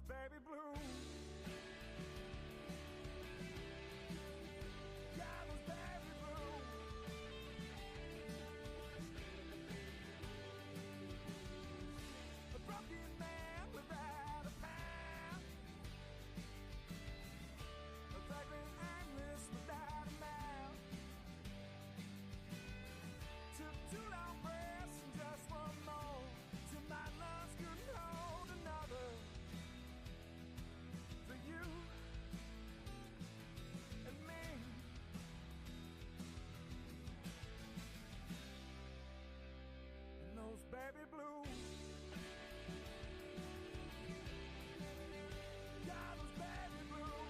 baby blue. God was baby blue. A broken man without a path. A vagrant aimless without a mouth. Took 2 long breaths and just one more. Till my lungs couldn't hold another. For you and me. And those baby blues. God was baby blue.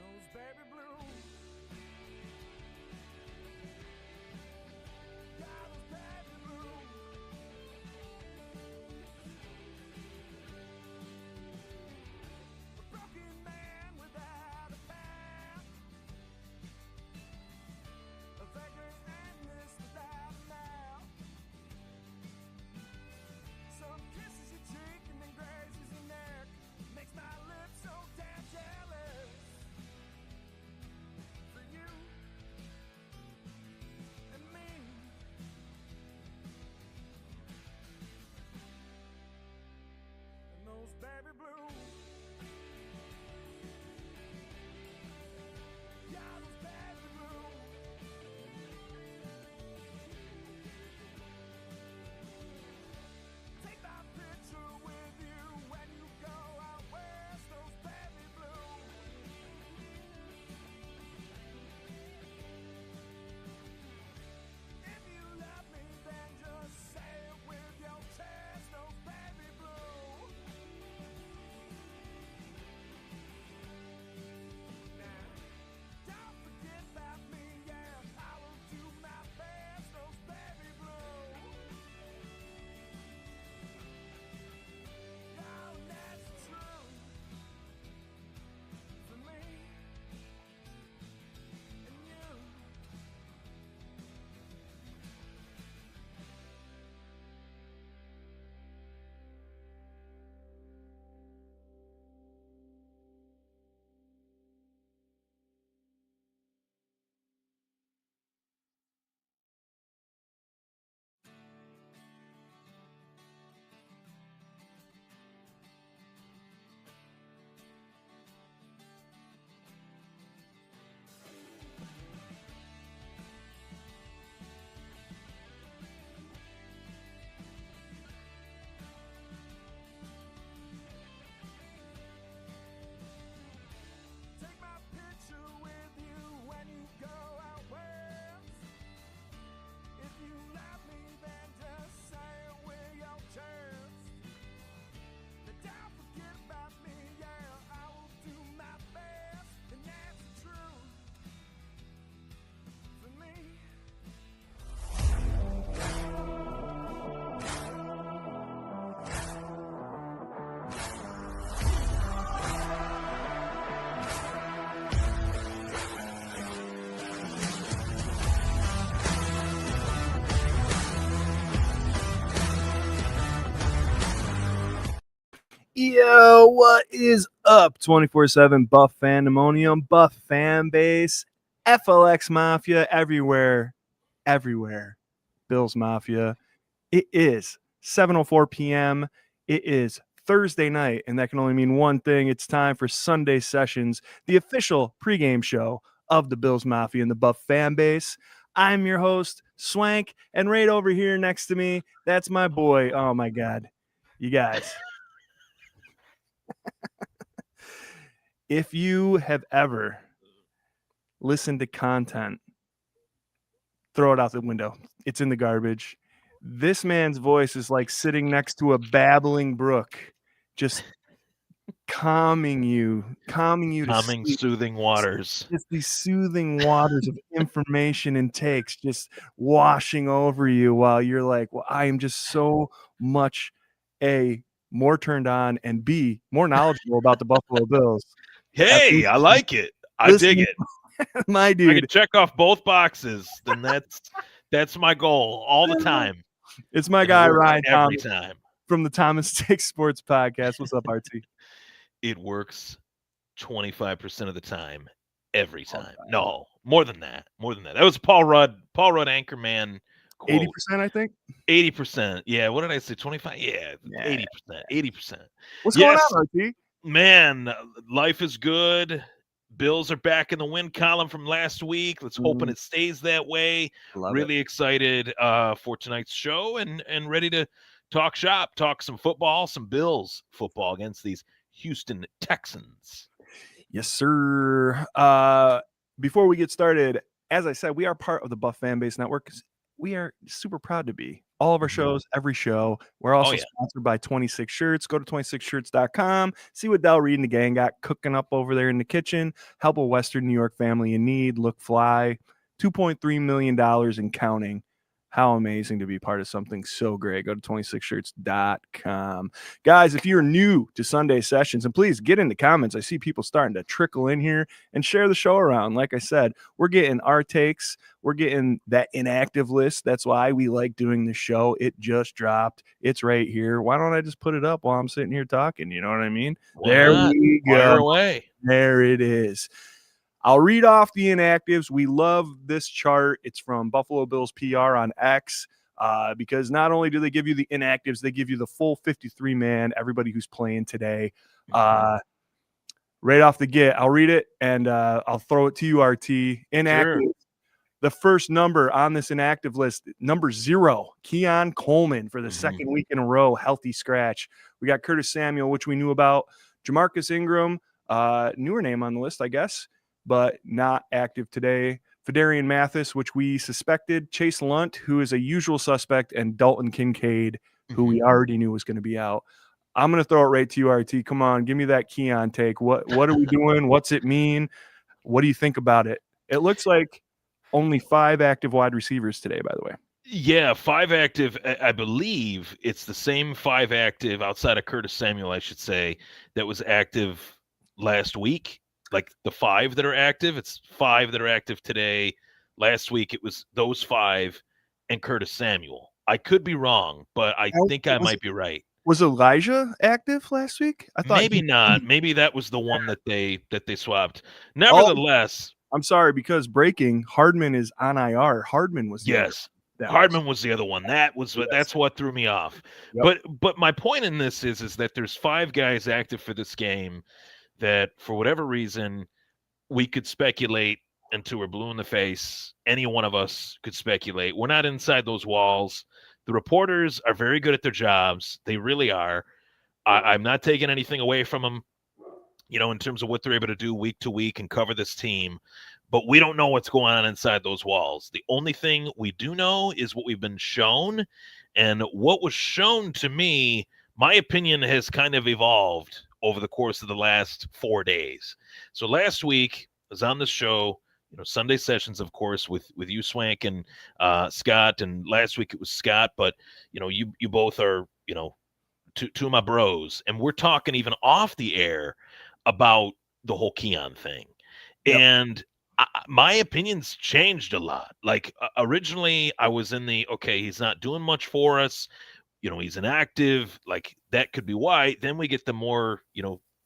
Those baby blues. God was baby blue. A broken man without a path. A vagrant aimless without a mouth. Some kisses your cheek and then grazes your neck. Makes my lips so damn jealous. For you and me. And those baby blues. God was baby blue. Take my picture with you when you go out west. Those baby blues. If you love me, then just say it with your chest. Those baby blues. Now, don't forget about me, yeah. I will do my best. Those baby blues. Oh, that's true for me and you. Take my picture with you when you go out west. If you love me, then just say it with your chest. But don't forget about me, yeah. I will do my best, and that's true for me. Yo, what is up? 24/7 Buff Fandemonium, Buff fan base, FLX Mafia, everywhere. Bills Mafia. It is 7:04 p.m. It is Thursday night, and that can only mean one thing. It's time for Sunday Sessions, the official pregame show of the Bills Mafia and the Buff fan base. I'm your host, Swank, and right over here next to me, that's my boy. Oh my God, you guys. If you have ever listened to content, throw it out the window. It's in the garbage. This man's voice is like sitting next to a babbling brook, just calming you to Calming, sleep. soothing waters. Just these soothing waters of information and takes just washing over you while you're like, well, I am just so much more turned on and B, more knowledgeable about the Buffalo Bills. Hey, I like it. I dig Listen, it. my I dude. can check off both boxes, then that's my goal all the time. It's my And guy it works Ryan every Thomas time. from the Thomas Take Sports Podcast. What's up, RT? It works 25% of the time, every time. No, more than that. More than that. That was Paul Rudd Anchorman quote. 80%, I think. 80%. Yeah. What did I say? 25? Yeah. 80%. 80%. What's Yes, going on, RT? man, life is good. Bills are back in the win column from last week. Let's hope it stays that way. Really excited for tonight's show and ready to talk shop, talk some football, some Bills football against these Houston Texans. Yes, sir. Before we get started, as I said, we are part of the Buff Fan Base Network. We are super proud to be. All of our shows, every show. We're also sponsored by 26 Shirts. Go to 26shirts.com. See what Del Reed and the gang got cooking up over there in the kitchen. Help a Western New York family in need. Look fly. $2.3 million and counting. How amazing to be part of something so great. Go to 26shirts.com. Guys, if you're new to Sunday sessions, and please get in the comments. I see people starting to trickle in here and share the show around. Like I said, we're getting our takes. We're getting that inactive list. That's why we like doing the show. It just dropped. It's right here. Why don't I just put it up while I'm sitting here talking? You know what I mean? There we go. Fire away. There it is. I'll read off the inactives. We love this chart. It's from Buffalo Bills PR on X because not only do they give you the inactives, they give you the full 53-man, everybody who's playing today. Right off the get, I'll read it, and I'll throw it to you, RT. Inactive. Sure. The first number on this inactive list, number 0, Keon Coleman for the second week in a row, healthy scratch. We got Curtis Samuel, which we knew about. Jamarcus Ingram, newer name on the list, I guess, but not active today. Fedarian Mathis, which we suspected. Chase Lunt, who is a usual suspect, and Dalton Kincaid, who we already knew was going to be out. I'm going to throw it right to you, RT. Come on, give me that Keon take. What are we doing? What's it mean? What do you think about it? It looks like only 5 active wide receivers today, by the way. Yeah, 5 active. I believe it's the same 5 active outside of Curtis Samuel, I should say, that was active last week. Like the 5 that are active, it's 5 that are active today. Last week, it was those 5 and Curtis Samuel. I could be wrong, but I think I might be right. Was Elijah active last week? I thought maybe not. Maybe that was the one that they swapped. Nevertheless, I'm sorry, because breaking Hardman is on IR. Hardman was Hardman was the other one. That's what threw me off. Yep. But my point in this is that there's 5 guys active for this game that for whatever reason we could speculate until we're blue in the face. Any one of us could speculate. We're not inside those walls. The reporters are very good at their jobs. They really are. I'm not taking anything away from them, in terms of what they're able to do week to week and cover this team. But we don't know what's going on inside those walls. The only thing we do know is what we've been shown. And what was shown to me, my opinion has kind of evolved over the course of the last 4 days. So last week I was on the show, Sunday sessions, of course, with you, Swank, and Scott. And last week it was Scott, but, you both are, two of my bros. And we're talking even off the air about the whole Keon thing. Yep. And my opinions changed a lot. Like originally I was in he's not doing much for us. He's inactive. Like that could be why. Then we get the more,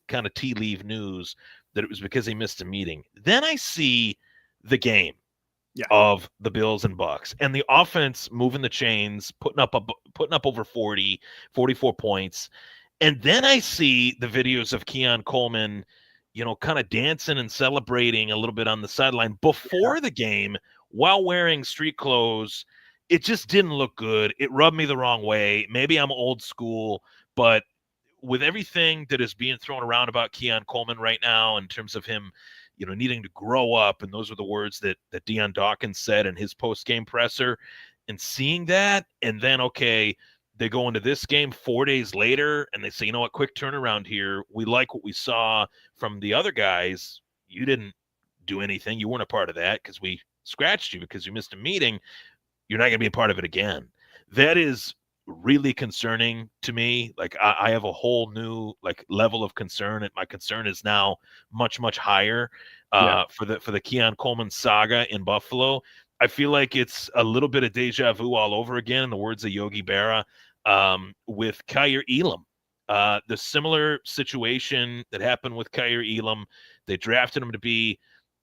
kind of tea leaf news that it was because he missed a meeting. Then I see the game of the Bills and Bucks and the offense moving the chains, putting up over 40, 44 points. And then I see the videos of Keon Coleman, kind of dancing and celebrating a little bit on the sideline before the game while wearing street clothes. It just didn't look good. It rubbed me the wrong way. Maybe I'm old school, but with everything that is being thrown around about Keon Coleman right now in terms of him, needing to grow up, and those are the words that Deion Dawkins said in his post-game presser, and seeing that, and then, they go into this game 4 days later and they say, you know what, quick turnaround here. We like what we saw from the other guys. You didn't do anything. You weren't a part of that because we scratched you because you missed a meeting. You're not going to be a part of it again. That is really concerning to me. Like I have a whole new like level of concern, and my concern is now much, much higher for the Keon Coleman saga in Buffalo. I feel like it's a little bit of deja vu all over again, in the words of Yogi Berra, with Kyer Elam. The similar situation that happened with Kyer Elam. They drafted him to be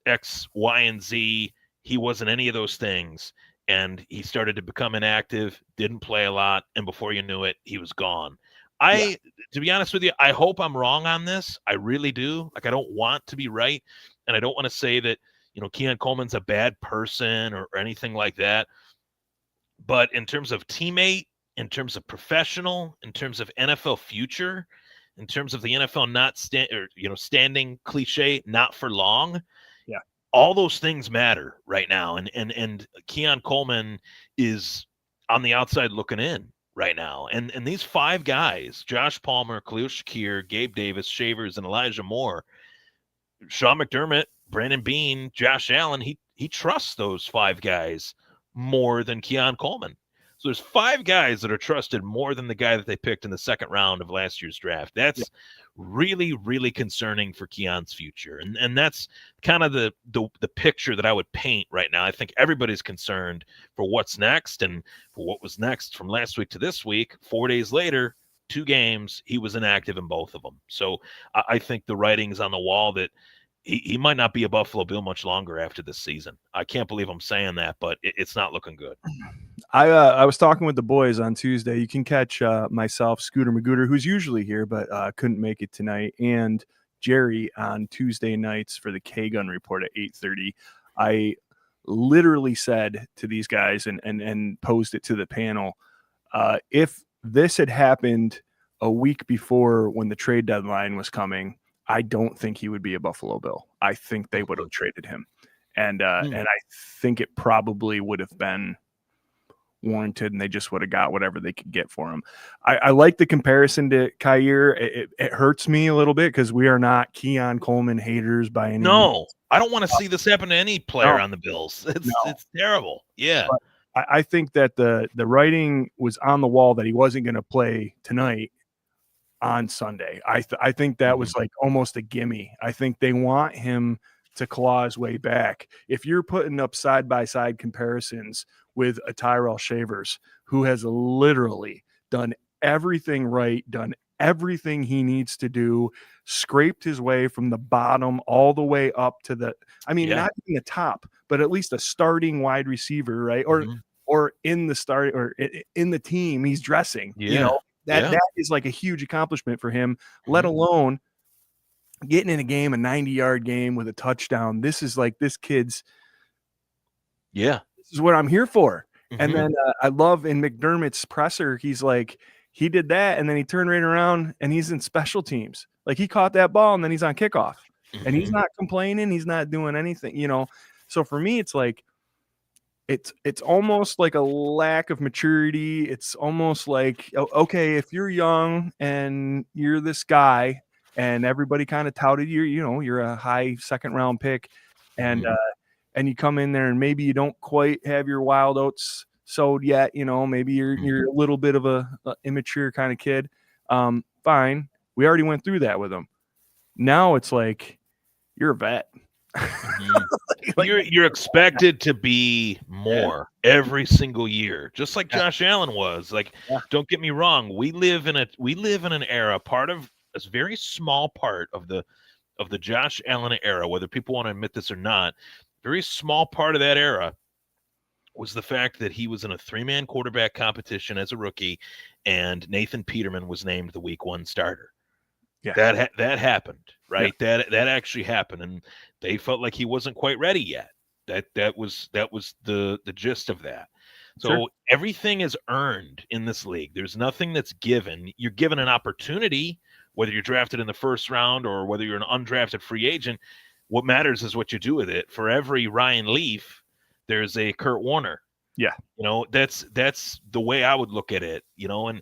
X, Y, and Z. He wasn't any of those things. And he started to become inactive, didn't play a lot, and before you knew it, he was gone. To be honest with you, I hope I'm wrong on this. I really do. Like, I don't want to be right, and I don't want to say that, you know, Keon Coleman's a bad person or anything like that. But in terms of teammate, in terms of professional, in terms of NFL future, in terms of the NFL not standing cliche, not for long. Yeah. All those things matter right now. And Keon Coleman is on the outside looking in right now. And these 5 guys, Josh Palmer, Khalil Shakir, Gabe Davis, Shavers, and Elijah Moore, Sean McDermott, Brandon Beane, Josh Allen, he trusts those 5 guys more than Keon Coleman. So there's 5 guys that are trusted more than the guy that they picked in the second round of last year's draft. That's really, really concerning for Keon's future. And that's kind of the picture that I would paint right now. I think everybody's concerned for what's next, and for what was next from last week to this week. 4 days later, 2 games, he was inactive in both of them. So I think the writing's on the wall that he might not be a Buffalo Bill much longer after this season. I can't believe I'm saying that, but it's not looking good. I was talking with the boys on Tuesday. You can catch myself, Scooter Magooter, who's usually here but couldn't make it tonight, and Jerry on Tuesday nights for the K-Gun Report at 8:30. I literally said to these guys and posed it to the panel, if this had happened a week before when the trade deadline was coming, I don't think he would be a Buffalo Bill. I think they would have traded him. And I think it probably would have been warranted, and they just would have got whatever they could get for him. I like the comparison to Kyer. It hurts me a little bit because we are not Keon Coleman haters by any means. I don't want to see this happen to any player on the Bills. It's terrible. Yeah. But I think that the writing was on the wall that he wasn't going to play tonight on Sunday. I think that was like almost a gimme. I think they want him to claw his way back. If you're putting up side-by-side comparisons with a Tyrell Shavers, who has literally done everything right, done everything he needs to do, scraped his way from the bottom all the way up to not even the top, but at least a starting wide receiver, right? Or in the start, or in the team he's dressing, you know, that is like a huge accomplishment for him, let alone getting in a 90-yard game with a touchdown. This is like this kid's. This is what I'm here for. And then I love in McDermott's presser, he's like, he did that, and then he turned right around and he's in special teams. Like, he caught that ball and then he's on kickoff, and he's not complaining. He's not doing anything, you know? So for me, it's like, it's almost like a lack of maturity. It's almost like, okay, if you're young and you're this guy and everybody kind of touted you, you know, you're a high second round pick, and you come in there and maybe you don't quite have your wild oats sowed yet, you know, maybe you're a little bit of a immature kind of kid. Fine. We already went through that with him. Now it's like, you're a vet. You're expected to be more every single year, just like Josh Allen was. Like, don't get me wrong, we live in an era, part of a very small part of the Josh Allen era, whether people want to admit this or not, very small part of that era was the fact that he was in a 3-man quarterback competition as a rookie, and Nathan Peterman was named the week 1 starter. Yeah, that happened, right? Yeah. That actually happened, and they felt like he wasn't quite ready yet. That was the gist of that. So everything is earned in this league. There's nothing that's given. You're given an opportunity, whether you're drafted in the first round or whether you're an undrafted free agent. What matters is what you do with it. For every Ryan Leaf, there's a Kurt Warner. Yeah. That's the way I would look at it, and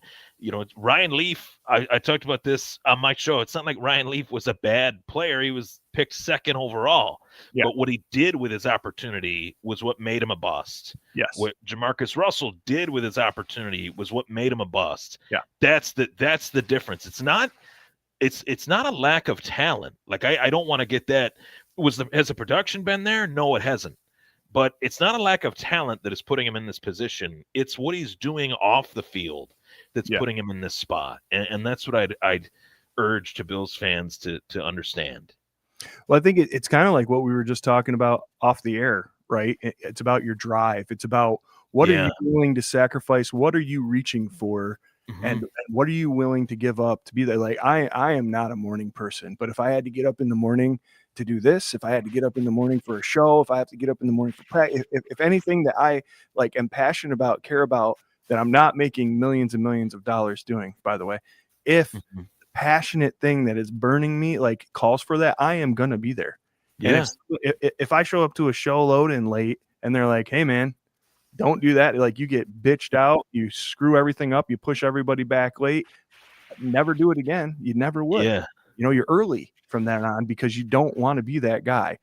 Ryan Leaf, I talked about this on my show. It's not like Ryan Leaf was a bad player. He was picked second overall. Yeah. But what he did with his opportunity was what made him a bust. Yes. What Jamarcus Russell did with his opportunity was what made him a bust. Yeah. That's the difference. It's not a lack of talent. Like I don't want to get that. Has the production been there? No, it hasn't. But it's not a lack of talent that is putting him in this position. It's what he's doing off the field that's putting him in this spot. And that's what I'd urge to Bills fans to understand. Well, I think it's kind of like what we were just talking about off the air, right? It's about your drive. It's about what are you willing to sacrifice? What are you reaching for? Mm-hmm. And what are you willing to give up to be there? Like I am not a morning person, but if I had to get up in the morning to do this, if I had to get up in the morning for a show, if I have to get up in the morning for practice, if anything that I like am passionate about, care about, that I'm not making millions and millions of dollars doing, by the way, if the passionate thing that is burning me like calls for that, I am going to be there. Yeah. And if I show up to a show load in late and they're like, hey man, don't do that. Like you get bitched out, you screw everything up, you push everybody back late, never do it again. You never would. Yeah. You're early from then on because you don't want to be that guy.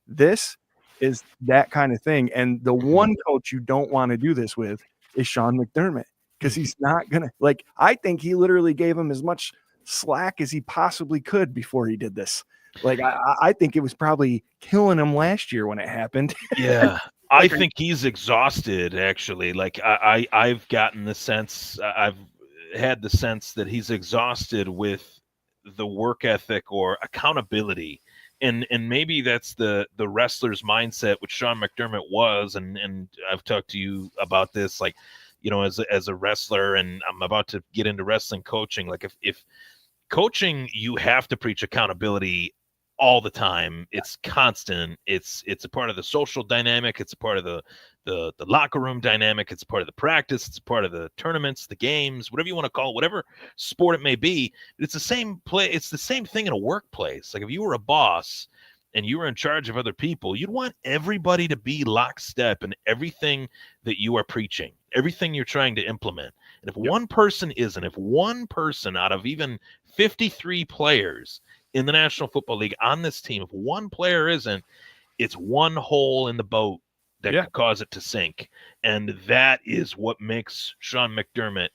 This is that kind of thing. And the one coach you don't want to do this with is Sean McDermott, because he's not going to, like, I think he literally gave him as much slack as he possibly could before he did this. Like, I think it was probably killing him last year when it happened. Yeah. I think he's exhausted, actually. Like, I've gotten the sense, I've had the sense that he's exhausted with the work ethic or accountability. And maybe that's the wrestler's mindset, which Sean McDermott was. And I've talked to you about this, like, as a wrestler, and I'm about to get into wrestling coaching. Like if coaching, you have to preach accountability all the time. It's constant. It's a part of the social dynamic. It's a part of the locker room dynamic. It's a part of the practice. It's a part of the tournaments, the games, whatever you want to call it, whatever sport it may be. It's the same play. It's the same thing in a workplace. Like if you were a boss and you were in charge of other people, you'd want everybody to be lockstep in everything that you are preaching, everything you're trying to implement. And if one person isn't, if one person out of even 53 players in the National Football League on this team, if one player isn't, it's one hole in the boat that could cause it to sink. And that is what makes Sean McDermott,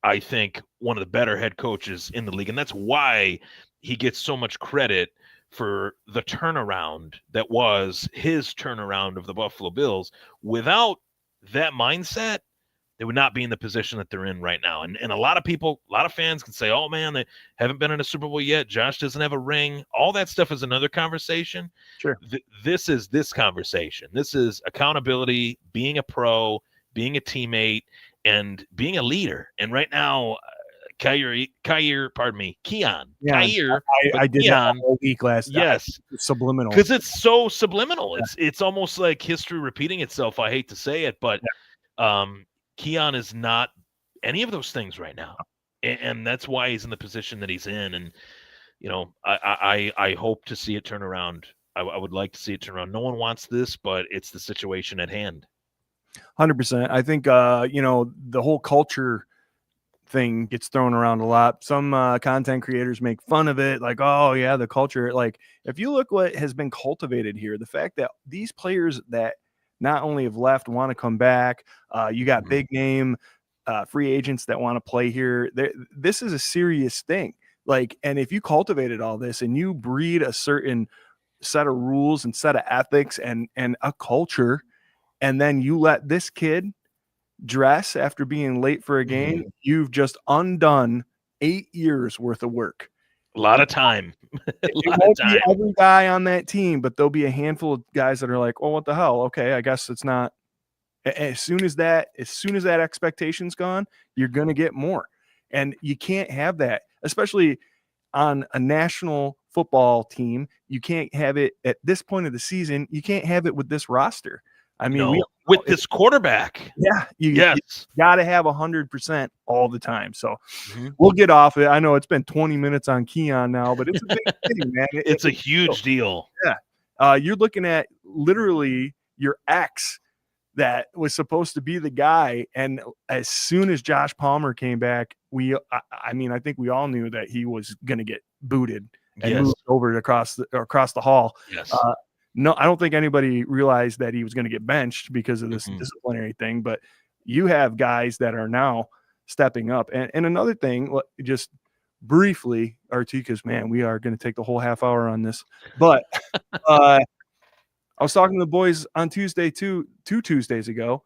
I think, one of the better head coaches in the league. And that's why he gets so much credit for the turnaround that was his turnaround of the Buffalo Bills. Without that mindset, they would not be in the position that they're in right now. And a lot of people, a lot of fans can say, oh, man, they haven't been in a Super Bowl yet. Josh doesn't have a ring. All that stuff is another conversation. Sure. This is this conversation. This is accountability, being a pro, being a teammate, and being a leader. And right now, Keon. Yeah, I did that all week last. Yes, subliminal, because it's so subliminal. It's almost like history repeating itself. I hate to say it, but Keon is not any of those things right now, and that's why he's in the position that he's in. And I hope to see it turn around. I would like to see it turn around. No one wants this, but it's the situation at hand. 100%. I think the whole culture thing gets thrown around a lot. Some content creators make fun of it, like, oh yeah, the culture. Like, if you look what has been cultivated here, the fact that these players that not only have left want to come back, you got big name free agents that want to play here. This is a serious thing. Like, and if you cultivated all this and you breed a certain set of rules and set of ethics and a culture, and then you let this kid dress after being late for a game, you've just undone 8 years worth of work. A lot of time. It won't be every guy on that team, but there'll be a handful of guys that are like, oh, what the hell? Okay, I guess it's not. As soon as that expectation's gone, you're going to get more. And you can't have that, especially on a national football team. You can't have it at this point of the season. You can't have it with this roster. I mean, with this quarterback. Yeah. You got to have 100% all the time. So we'll get off it. I know it's been 20 minutes on Keon now, but it's a big thing, man. It's a huge deal. Yeah. You're looking at literally your ex that was supposed to be the guy. And as soon as Josh Palmer came back, I mean, I think we all knew that he was going to get booted and moved over across the hall. Yes. No, I don't think anybody realized that he was going to get benched because of this disciplinary thing, but you have guys that are now stepping up. And another thing, just briefly, RT, because man, we are going to take the whole half hour on this, but I was talking to the boys on Tuesday, two Tuesdays ago.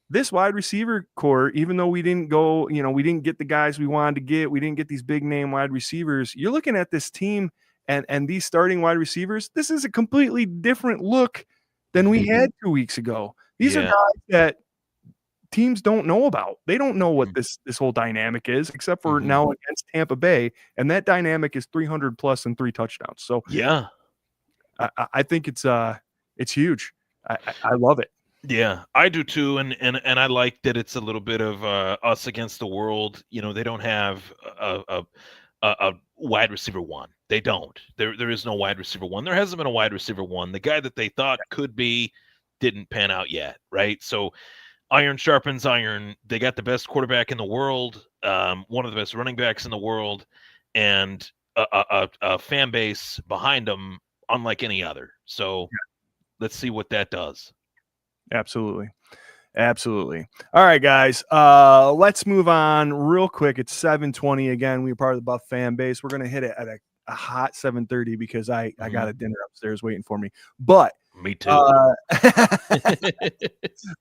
This wide receiver core, even though we didn't go, we didn't get the guys we wanted to get, we didn't get these big name wide receivers. You're looking at this team and these starting wide receivers. This is a completely different look than we had 2 weeks ago. These are guys that teams don't know about. They don't know what this whole dynamic is, except for now against Tampa Bay, and that dynamic is 300 plus and 3 touchdowns. So yeah, I think it's huge. I love it. Yeah, I do too, and I like that it's a little bit of us against the world. They don't have a wide receiver one. They don't. There is no wide receiver one. There hasn't been a wide receiver one. The guy that they thought could be didn't pan out yet, right? So iron sharpens iron. They got the best quarterback in the world, one of the best running backs in the world, and a fan base behind them unlike any other. So let's see what that does. Absolutely. All right, guys. Let's move on real quick. It's 7:20 again. We're part of the Buff fan base. We're gonna hit it at a hot 7:30 because I got a dinner upstairs waiting for me. But me too.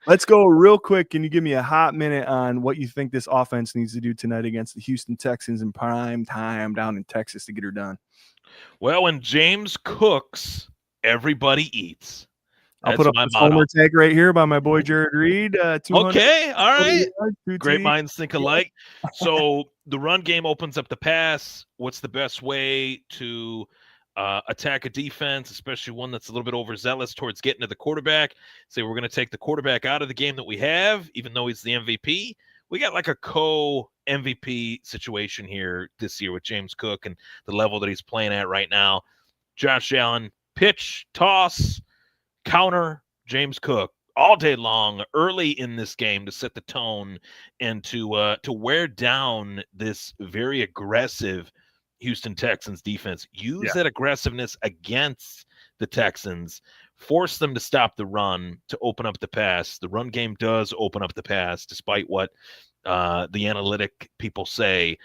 Let's go real quick. Can you give me a hot minute on what you think this offense needs to do tonight against the Houston Texans in prime time down in Texas to get her done? Well, when James cooks, everybody eats. I'll put up a homer tag right here by my boy Jared Reed. Okay, all right. Great minds think alike. So the run game opens up the pass. What's the best way to attack a defense, especially one that's a little bit overzealous towards getting to the quarterback? Say we're going to take the quarterback out of the game that we have, even though he's the MVP. We got like a co-MVP situation here this year with James Cook and the level that he's playing at right now. Josh Allen, pitch, toss, counter, James Cook all day long early in this game to set the tone and to wear down this very aggressive Houston Texans defense. Use that aggressiveness against the Texans, force them to stop the run, to open up the pass. The run game does open up the pass, despite what the analytic people say.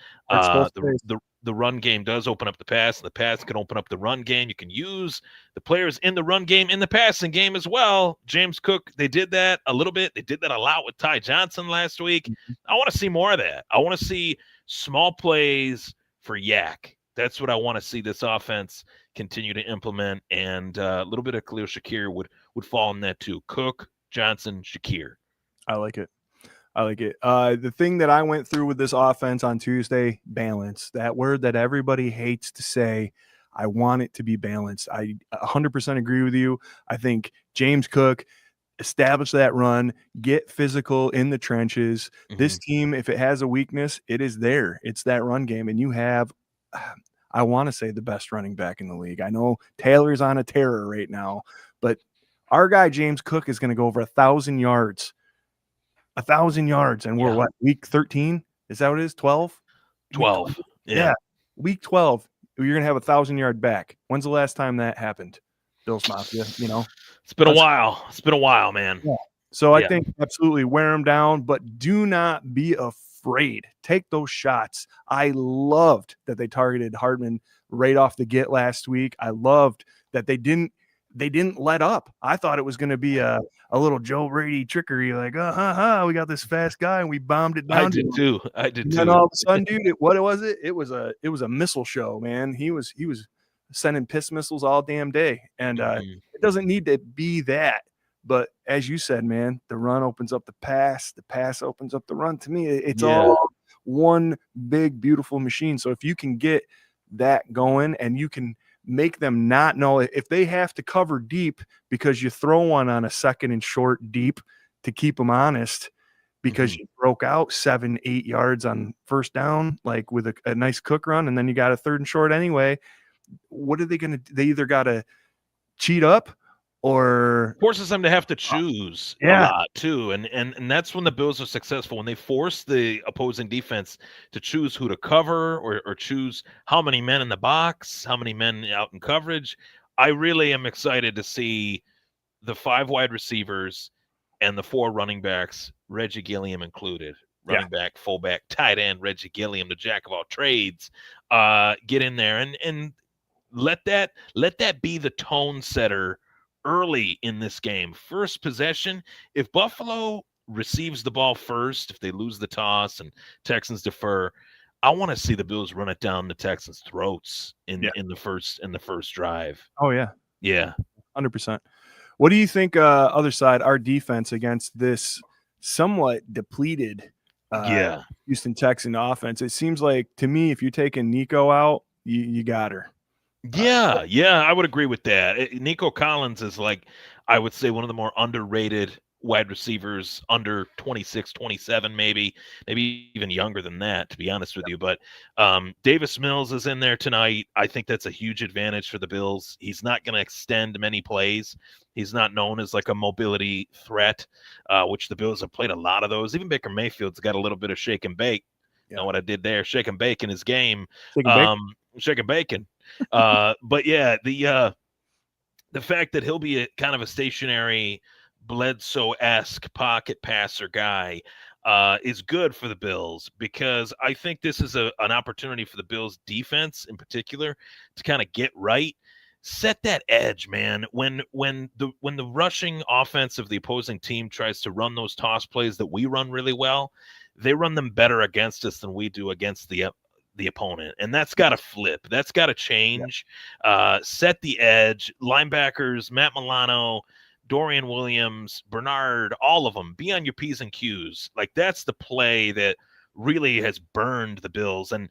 The run game does open up the pass, and the pass can open up the run game. You can use the players in the run game in the passing game as well. James Cook, they did that a little bit. They did that a lot with Ty Johnson last week. I want to see more of that. I want to see small plays for Yak. That's what I want to see this offense continue to implement, and a little bit of Khalil Shakir would fall in that too. Cook, Johnson, Shakir. I like it. The thing that I went through with this offense on Tuesday, balance, that word that everybody hates to say. I want it to be balanced. I 100% agree with you. I think James Cook, establish that run, get physical in the trenches. This team, if it has a weakness, it is there. It's that run game. And you have, I want to say, the best running back in the league. I know Taylor's on a tear right now, but our guy James Cook is going to go over 1,000 yards. 1,000 yards, and we're what, week 13? Is that what it is? 12? 12. Yeah. Week 12, you're gonna have 1,000-yard back. When's the last time that happened? Bills Mafia, It's been a while. It's been a while, man. Yeah. So I think absolutely wear them down, but do not be afraid. Take those shots. I loved that they targeted Hardman right off the get last week. I loved that they didn't let up. I thought it was going to be a little Joe Brady trickery, like, we got this fast guy and we bombed it down. I did too. And all of a sudden, dude, what was it? It was a missile show, man. He was sending piss missiles all damn day, and it doesn't need to be that. But as you said, man, the run opens up the pass opens up the run. To me, it's all one big beautiful machine. So if you can get that going, and you can make them not know if they have to cover deep because you throw one on a second and short deep to keep them honest, because you broke out 7-8 yards on first down, like with a nice Cook run, and then you got a third and short anyway. What are they going to? They either got to cheat up or forces them to have to choose a lot too, and that's when the Bills are successful, when they force the opposing defense to choose who to cover or choose how many men in the box, how many men out in coverage. I really am excited to see the 5 wide receivers and the 4 running backs, Reggie Gilliam included, running back, fullback, tight end, Reggie Gilliam, the jack of all trades, get in there and let that be the tone setter early in this game. First possession, if Buffalo receives the ball first, if they lose the toss and Texans defer, I want to see the Bills run it down the Texans' throats in the first drive. Oh yeah. Yeah. 100%. What do you think, other side, our defense against this somewhat depleted Houston Texan offense? It seems like, to me, if you're taking Nico out, you got her. Yeah, I would agree with that. Nico Collins is, like, I would say, one of the more underrated wide receivers, under 26, 27, maybe even younger than that, to be honest with you. But Davis Mills is in there tonight. I think that's a huge advantage for the Bills. He's not going to extend many plays. He's not known as like a mobility threat, which the Bills have played a lot of those. Even Baker Mayfield's got a little bit of shake and bake. You know what I did there? Shake and bake in his game. Shake and bacon. But yeah, the fact that he'll be kind of a stationary Bledsoe-esque pocket passer guy is good for the Bills, because I think this is an opportunity for the Bills defense in particular to kind of get right, set that edge, man. When the rushing offense of the opposing team tries to run those toss plays that we run really well, they run them better against us than we do against the opponent, and that's got to flip. That's got to change. Set the edge. Linebackers, Matt Milano, Dorian Williams, Bernard, all of them, be on your P's and Q's. Like, that's the play that really has burned the Bills, and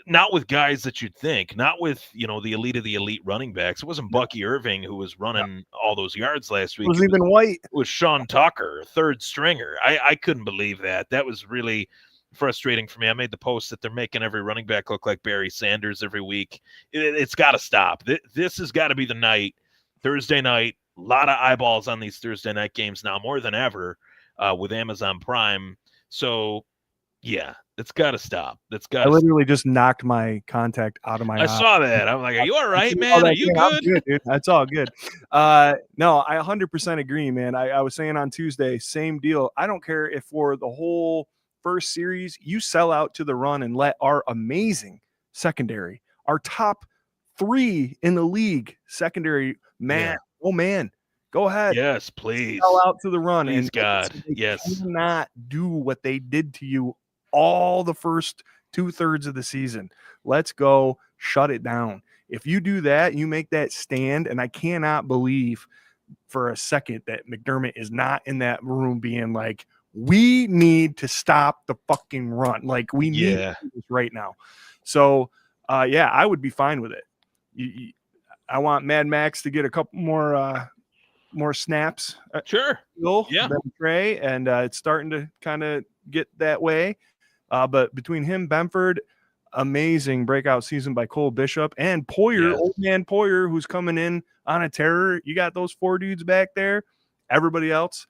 not with guys that you'd think, not with, the elite of the elite running backs. It wasn't Bucky Irving who was running all those yards last week. It was even White. It was Sean Tucker, third stringer. I couldn't believe that. That was really frustrating for me. I made the post that they're making every running back look like Barry Sanders every week. It's got to stop. This has got to be the night, Thursday night. A lot of eyeballs on these Thursday night games now, more than ever, with Amazon Prime. So, yeah, it's got to stop. I literally just knocked my contact out of my eye. I saw that. I'm like, are you all right, man? Are you good? I'm good, dude. That's all good. No, I 100% agree, man. I was saying on Tuesday, same deal. I don't care if for the whole first series you sell out to the run and let our amazing secondary, our top 3 in the league secondary, man, go ahead. Yes, please. Sell out to the run. Please, and God. They yes. cannot do what they did to you all the first 2/3 of the season. Let's go shut it down. If you do that, you make that stand, and I cannot believe for a second that McDermott is not in that room being like, we need to stop the fucking run. Like, we need to do this right now. So, I would be fine with it. I want Mad Max to get a couple more snaps. Sure. Than Trey, and it's starting to kind of get that way. But between him, Benford, amazing breakout season by Cole Bishop, and Poyer, old man Poyer, who's coming in on a terror. You got those 4 dudes back there. Everybody else,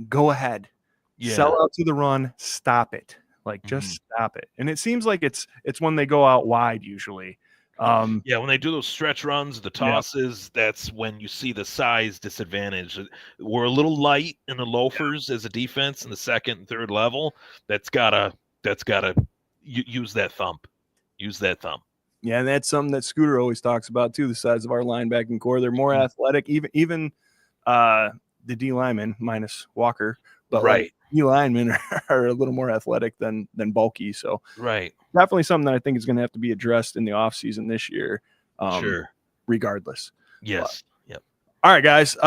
go ahead. Sell out to the run. Stop it. Like, just stop it. And it seems like it's when they go out wide usually. When they do those stretch runs, the tosses, that's when you see the size disadvantage. We're a little light in the loafers as a defense in the second and third level. That's gotta use that thump. Use that thump. Yeah, and that's something that Scooter always talks about too. The size of our linebacking core, they're more athletic. Even the D linemen minus Walker, but like, D linemen are a little more athletic than bulky. So definitely something that I think is going to have to be addressed in the offseason this year. Regardless. Yes. All right, guys. It's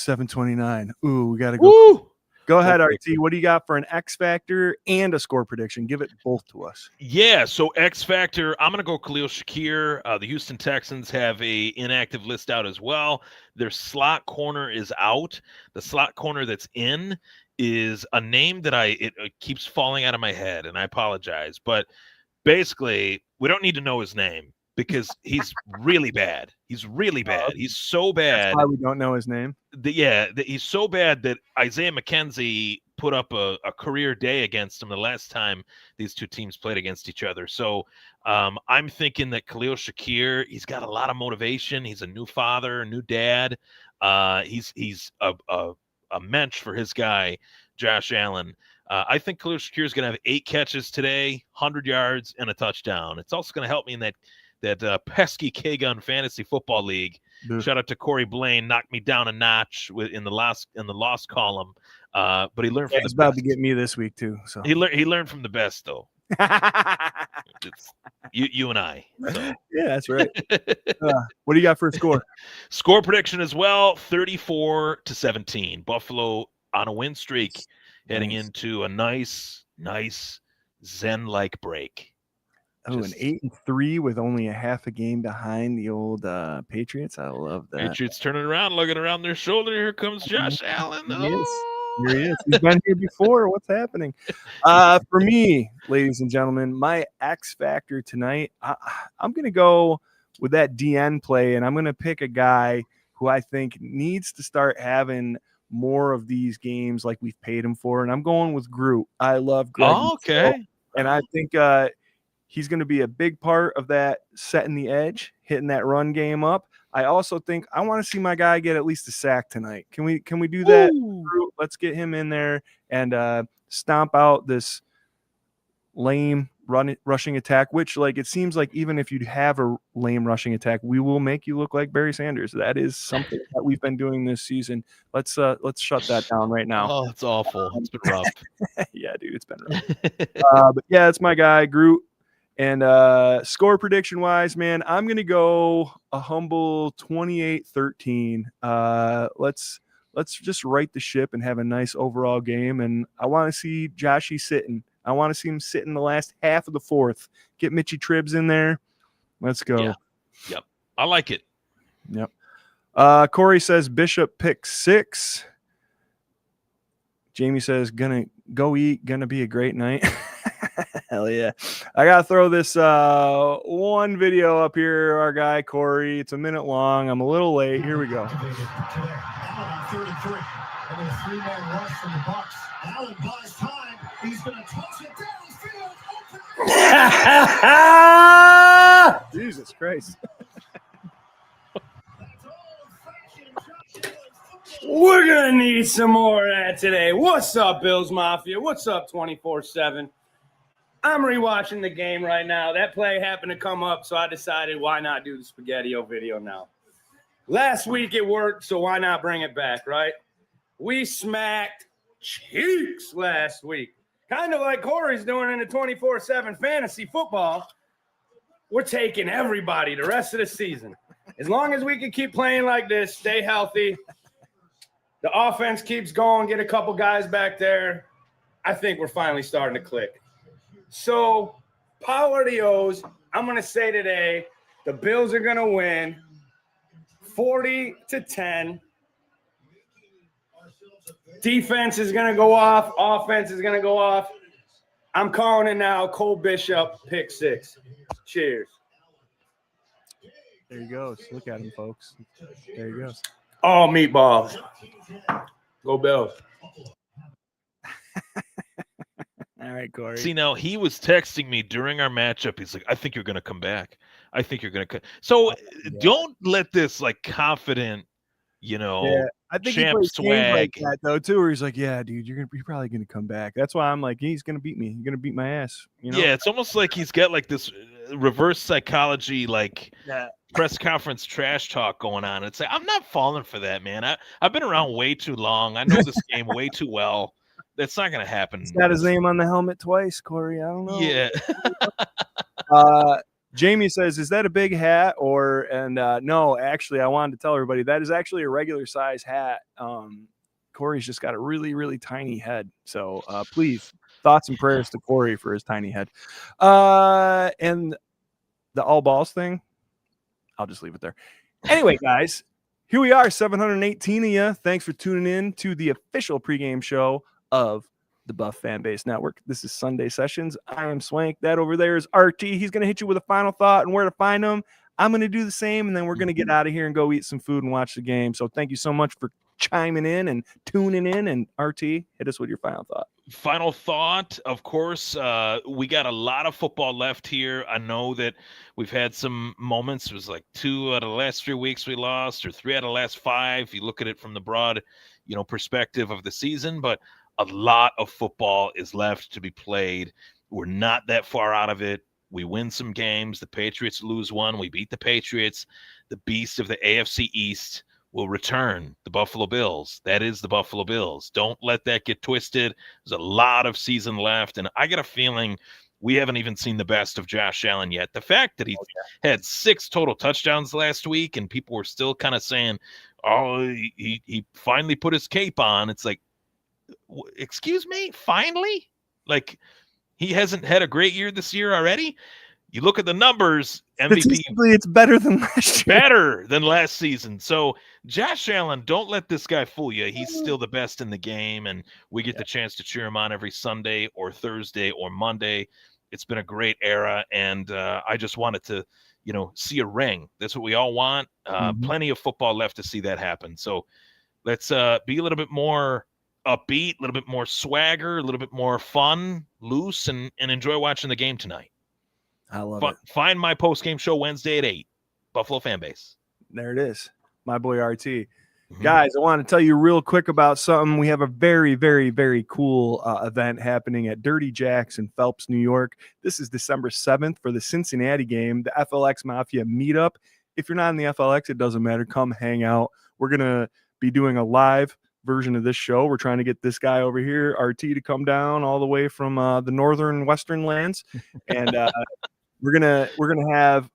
7:29. We got to go. Woo! Go ahead, RT. What do you got for an X Factor and a score prediction? Give it both to us. Yeah, so X Factor, I'm going to go Khalil Shakir. The Houston Texans have a inactive list out as well. Their slot corner is out. The slot corner that's in is a name that it keeps falling out of my head, and I apologize. But basically, we don't need to know his name. because he's really bad. He's really bad. He's so bad. That's why we don't know his name. He's so bad that Isaiah McKenzie put up a career day against him the last time these two teams played against each other. So I'm thinking that Khalil Shakir, he's got a lot of motivation. He's a new father, a new dad. He's a mensch for his guy, Josh Allen. I think Khalil Shakir is going to have 8 catches today, 100 yards, and a touchdown. It's also going to help me in that pesky K-Gun Fantasy Football League. Shout out to Corey Blaine, knocked me down a notch in the lost column. But he learned from he's about to get me this week too. So he learned from the best though. It's you and I. So. Yeah, that's right. What do you got for a score? Score prediction as well: 34-17. Buffalo on a win streak, heading into a nice Zen-like break. Oh, an 8-3 with only a half a game behind the old Patriots. I love that. Patriots turning around, looking around their shoulder. Here comes Josh Allen. Here he is. He's been here before. What's happening? For me, ladies and gentlemen, my X factor tonight, I'm going to go with that DN play, and I'm going to pick a guy who I think needs to start having more of these games like we've paid him for, and I'm going with Groot. I love Greg. Oh, okay. And I think he's going to be a big part of that setting the edge, hitting that run game up. I also think I want to see my guy get at least a sack tonight. Can we do that? Let's get him in there and stomp out this lame rushing attack, which it seems like even if you have a lame rushing attack, we will make you look like Barry Sanders. That is something that we've been doing this season. Let's shut that down right now. Oh, it's awful. It's been rough. Yeah, dude, it's been rough. But yeah, it's my guy, Groot. And score prediction wise, man, I'm going to go a humble 28-13. Let's just right the ship and have a nice overall game. And I want to see Joshy sitting. I want to see him sit in the last half of the fourth. Get Mitchie Tribbs in there. Let's go. Yeah. Yep. I like it. Yep. Corey says Bishop pick 6. Jamie says gonna go eat. Gonna be a great night. Hell yeah. I got to throw this one video up here. Our guy, Corey. It's a minute long. I'm a little late. Here we go. 33. And a 3-man rush from the Bucks. Allen buys time. He's going to toss it downfield. Jesus Christ. We're going to need some more of that today. What's up, Bills Mafia? What's up, 24/7? I'm rewatching the game right now. That play happened to come up, so I decided why not do the Spaghetti-O video now. Last week it worked, so why not bring it back, right? We smacked cheeks last week. Kind of like Corey's doing in the 24/7 fantasy football. We're taking everybody the rest of the season. As long as we can keep playing like this, stay healthy, the offense keeps going, get a couple guys back there, I think we're finally starting to click. So, power to the O's. I'm going to say today the Bills are going to win 40-10. Defense is going to go off. Offense is going to go off. I'm calling it now. Cole Bishop, pick 6. Cheers. There he goes. Look at him, folks. There he goes. All meatballs. Go Bills. All right, Corey. See, now he was texting me during our matchup. He's like, I think you're going to come back. I think you're going to come. So don't let this confident, I think champ he plays swag like that though too, where he's like, yeah, dude, you're probably going to come back. That's why I'm like, he's going to beat me. He's going to beat my ass. Yeah, it's almost like he's got this reverse psychology, press conference trash talk going on. It's like, I'm not falling for that, man. I've been around way too long. I know this game way too well. That's not going to happen. He's got his name on the helmet twice, Corey. I don't know. Yeah. Jamie says, is that a big hat? No, actually, I wanted to tell everybody that is actually a regular size hat. Corey's just got a really, really tiny head. So please, thoughts and prayers to Corey for his tiny head. And the all balls thing, I'll just leave it there. Anyway, guys, here we are, 718 of you. Thanks for tuning in to the official pregame show of the Buff Fan Base Network. This is Sunday Sessions. I am Swank. That over there is RT. He's going to hit you with a final thought and where to find him. I'm going to do the same, and then we're going to get out of here and go eat some food and watch the game. So thank you so much for chiming in and tuning in. And RT, hit us with your final thought. Final thought, of course, we got a lot of football left here. I know that we've had some moments. It was like 2 out of the last 3 weeks we lost, or 3 out of the last 5. If you look at it from the broad, perspective of the season, but a lot of football is left to be played. We're not that far out of it. We win some games. The Patriots lose one. We beat the Patriots. The beast of the AFC East will return, the Buffalo Bills. That is the Buffalo Bills. Don't let that get twisted. There's a lot of season left, and I got a feeling we haven't even seen the best of Josh Allen yet. The fact that he had 6 total touchdowns last week, and people were still kind of saying, oh, he finally put his cape on. It's like, excuse me, finally? Like, he hasn't had a great year this year already. You look at the numbers, MVP. It's better than last year. Better than last season. So Josh Allen, don't let this guy fool you. He's still the best in the game, and we get the chance to cheer him on every Sunday or Thursday or Monday. It's been a great era, and I just wanted to, see a ring. That's what we all want. Plenty of football left to see that happen. So let's be a little bit more upbeat, a little bit more swagger, a little bit more fun, loose, and enjoy watching the game tonight. I love it. Find my post-game show Wednesday at 8, Buffalo Fan Base. There it is, my boy RT. Guys, I want to tell you real quick about something. We have a very, very, very cool event happening at Dirty Jack's in Phelps, New York. This is December 7th for the Cincinnati game, the FLX Mafia meetup. If you're not in the FLX, it doesn't matter. Come hang out. We're going to be doing a live version of this show. We're trying to get this guy over here, RT, to come down all the way from the northern western lands. And we're gonna have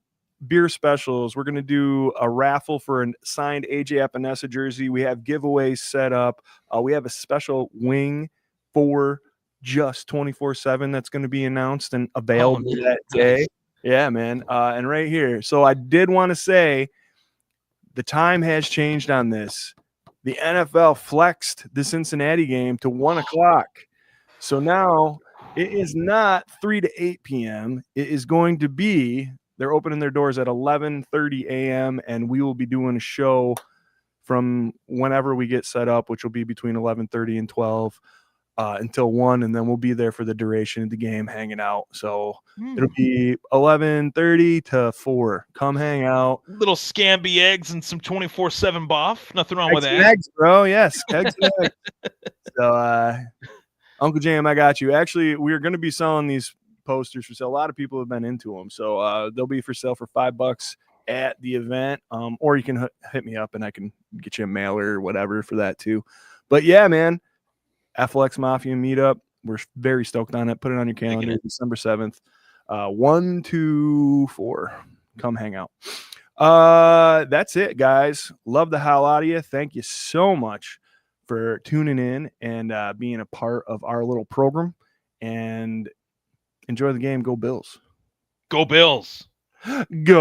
beer specials. We're gonna do a raffle for a signed AJ Epinesa jersey. We have giveaways set up. We have a special wing for just 24/7 that's going to be announced and available that day. Yeah, man. And right here. So I did want to say the time has changed on this. The NFL flexed the Cincinnati game to 1 o'clock. So now it is not 3 to 8 p.m. It is going to be, they're opening their doors at 11:30 a.m. and we will be doing a show from whenever we get set up, which will be between 11:30 and 12 until 1, and then we'll be there for the duration of the game hanging out. So it'll be 11:30 to 4. Come hang out. Little Scamby eggs and some 24/7 buff. Nothing wrong with that. Eggs, bro. Yes. Eggs and eggs. So, Uncle Jam, I got you. Actually, we're going to be selling these posters for sale. A lot of people have been into them. So they'll be for sale for $5 at the event. Or you can hit me up and I can get you a mailer or whatever for that too. But yeah, man. FLX Mafia meetup. We're very stoked on it. Put it on your calendar. December 7th. 1 to 4. Come hang out. That's it, guys. Love the hell out of you. Thank you so much for tuning in and being a part of our little program. And enjoy the game. Go Bills. Go Bills. Go